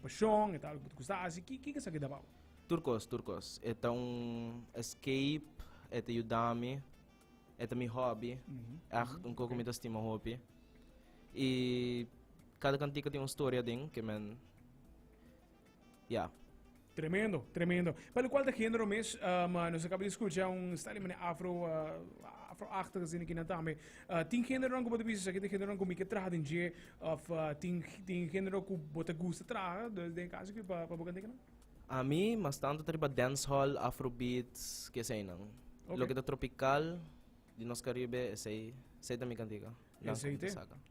paixão e tal, que custa assim, que é isso que dá para? Turcos. É um escape, é ajudar-me, é meu hobby. É um pouco me estima hobby. E cada cantiga tem uma história dentro, que man, yeah. Tremendo. Pelo qual da gênero mesmo, nós acabamos de escutar style afro-achtig assim aqui na também. Tem gênero não como você aqui, tem gênero não como que traga em dia, of tem gênero que você gosta traga, de caso que para cantar não? A mim, mas tanto triba dancehall, afrobeats, que sei não. Lo que é tropical, de nos Caribe, sei também cantiga.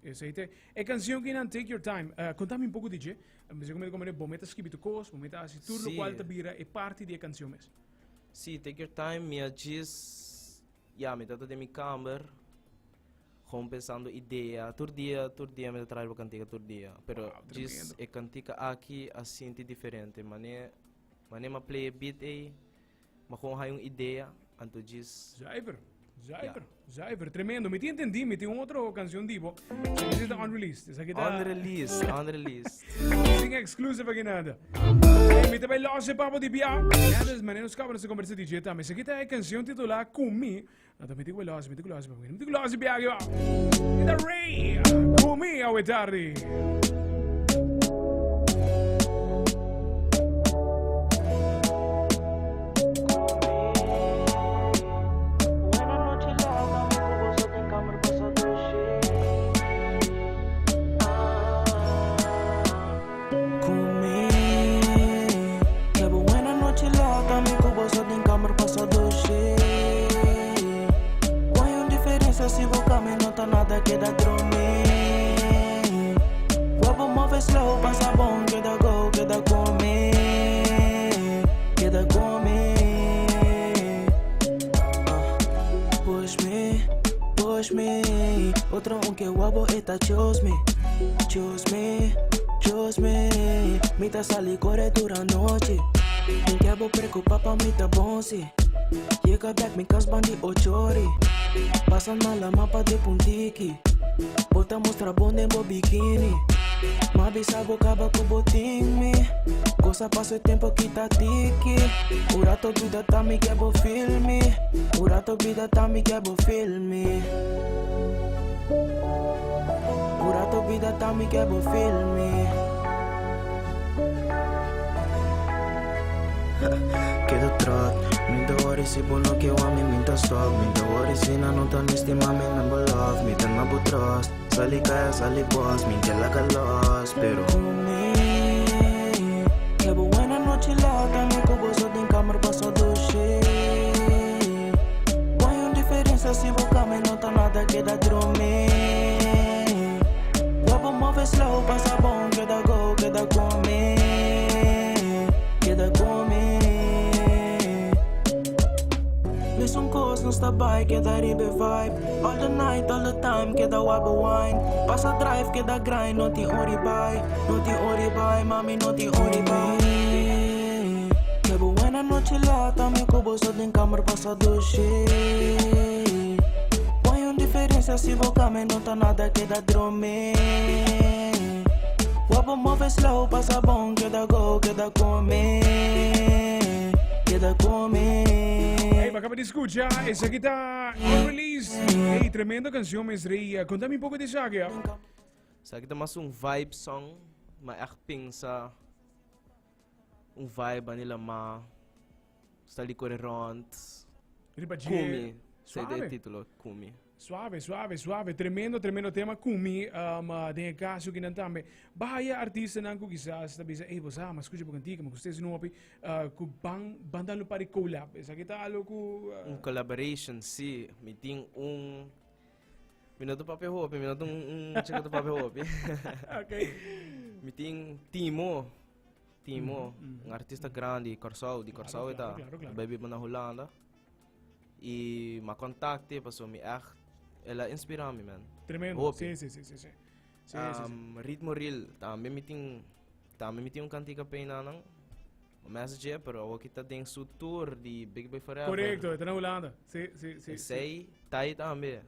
Esse é canção que não Take Your Time. Conta-me um pouco de DJ. Mas como é bom, metas que bito cos, metas assim tudo qual te vira é parte da canção mesmo. Sim, Take Your Time, minha diz, me trata de minha câmera, com pensando ideia, todo dia me trago cantiga todo dia. Pero diz é cantiga aqui assim diferente, mané ma play beat aí, mas com uma ideia, então diz. Zyber, tremendo. Me entendi, me tem outra canção divo. Essa é unreleased. Essa aqui tá Unreleased. Sim, exclusive aqui nada. Me também loja papo de bia. Nada, mas não escapa nessa conversa de dieta. Mas essa aqui tá a canção titular Kumi. Nada, me digo loja bia aqui, ó. E da Ray, Kumi, ao tarde. Queda dormir. Guapo move slow, passa bom, queda go, queda comer. Push me. Outro que guapo eta choose me. Me tá sali corre durante a noite. Quem quer vou preocupar pra mim tá bom se. Chega back, me casbandi o chori. Passa na la mapa de puntiki. Bota mostra bom dentro biquíni. Mabisa acaba com botinho. Cosa passa o tempo que tá tiki. Urato vida tá me que bo filme. Urato vida tá me que bo filme. Urato vida tá me que bo filme. Quedo trot, me dori si buono che uami minta stop. Me dori si na non tan estima me number love. Me tan mabu trust, sali kaya sali boss. Me que la galos, pero que buena noche lata. Me cubo so din camera paso dushi. Qual é a diferença se boca me não tá nada que dá dormir. Guapo move slow, passa bom, queda go, queda comer. Some cause no sta by, queda ribe vibe. All the night, all the time, queda wabba wine. Passa drive, queda grind, no ti ori buy. Mami, no ti ori buy. Que buena noche lata, mi cubo so din camera passa dushi. Qual é a diferença se boca me não tá nada, queda dormir. Wabba move slow, passa bom, queda go, queda comer. Acaba de escuchar, essa aqui tá unreleased. Hey, tremenda canção, mas Rei, conta-me um pouco disso aqui. Essa aqui tá mais vibe song, mas eu pensa vibe nila ma está ali correront. Kumi, sei o título, Kumi. Suave. Tremendo tema. Kumi, tem caso que não também. Bahia artista não que quizás está dizendo, ei, você, mas escuta porque antiga, mas vocês não ouvem, que banda lo para collab. Essa aqui tá algo com collaboration, sim. Me tem minuto papel hopi, minuto chico do papel hopi. Ok. Me tem Timo, artista grande, de Corsau ita, baby mo na Holanda. E me contacte, passou me ela inspira-me, man. Tremendo. Sim. Ritmo real, também me tem cantiga pena não. Message, pero ako kita ding su tour de Big Boy Forever. Correcto, está na Holanda. Sim. Sei, tayo também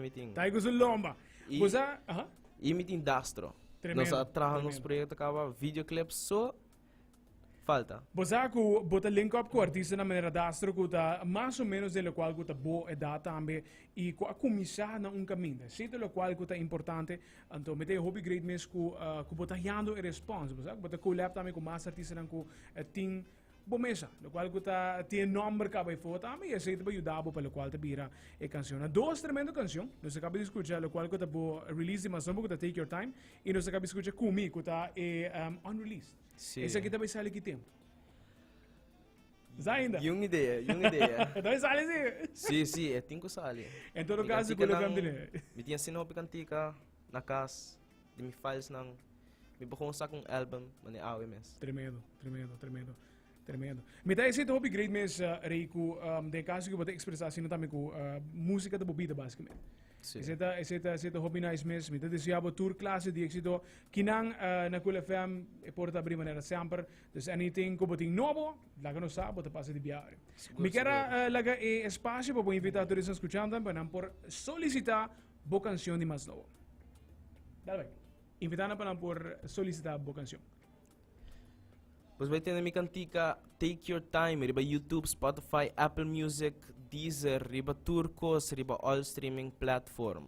me tem. Tayo gusto lomba. E me tem Dastro. Tremendo, Nós trabalhamos nos tremendo. projetos acaba videoclips só falta. Bozaku bota link up com o artista na maneira dastro que tá mais ou menos de lo qual que tá boa edad também e com a começar na um caminho. Se de lo qual que tá importante, então mete hobby great mes que bota yando e response, bozaku bota collab também com mais artistas nan com ting bomesa, lo qual que tá tem nome que vai for também e se te vai ajudar para lo qual te vira a canção. Dos tremendo canção, nós acaba de escuchar lo qual que tá boa release mas não que tá Take Your Time e nós acaba de escuchar Kumi que tá unreleased. Sim. Esse aqui também sai que tempo. Já ainda. Yung ideia, yung ideia. Também sai assim. Sim, é tinco sali. Em todo caso, quando eu também. Me tinha sinop cantica na casa, de me files nang me bukong sa kong album, mani awe mes. Tremendo, tremendo, tremendo. Tremendo. Me dá esse hobby great mes Reiko, de caso que eu vou te expressar assim também com música da bebida basicamente. Sim. Esse hobby nice mes, me dá desejava tour classe de exito kinang na Cool FM e porta abrir maneira sempre. Dus anything que boting novo, lá que não sabe, bota passa de viagem. Me quero laga espaço para invitar todos os escuchantes para por solicitar boa canção de mais novo. Dale, invitando para por solicitar boa canção. Pues vai ter na mi cantica Take Your Time, riba YouTube, Spotify, Apple Music, Deezer, riba Turcos, riba all streaming platform.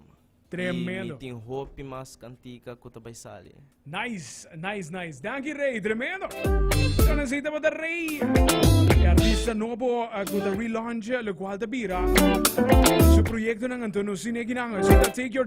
Tremendo. E meeting hopi mas cantica kuta bay sali. Nice, nice, nice. Thank you, Ray. Tremendo. Então, necessita para Ray. E artista novo com o relaunch, lo qual te bira. Su proyecto ng Antonio Sineginang. Take Your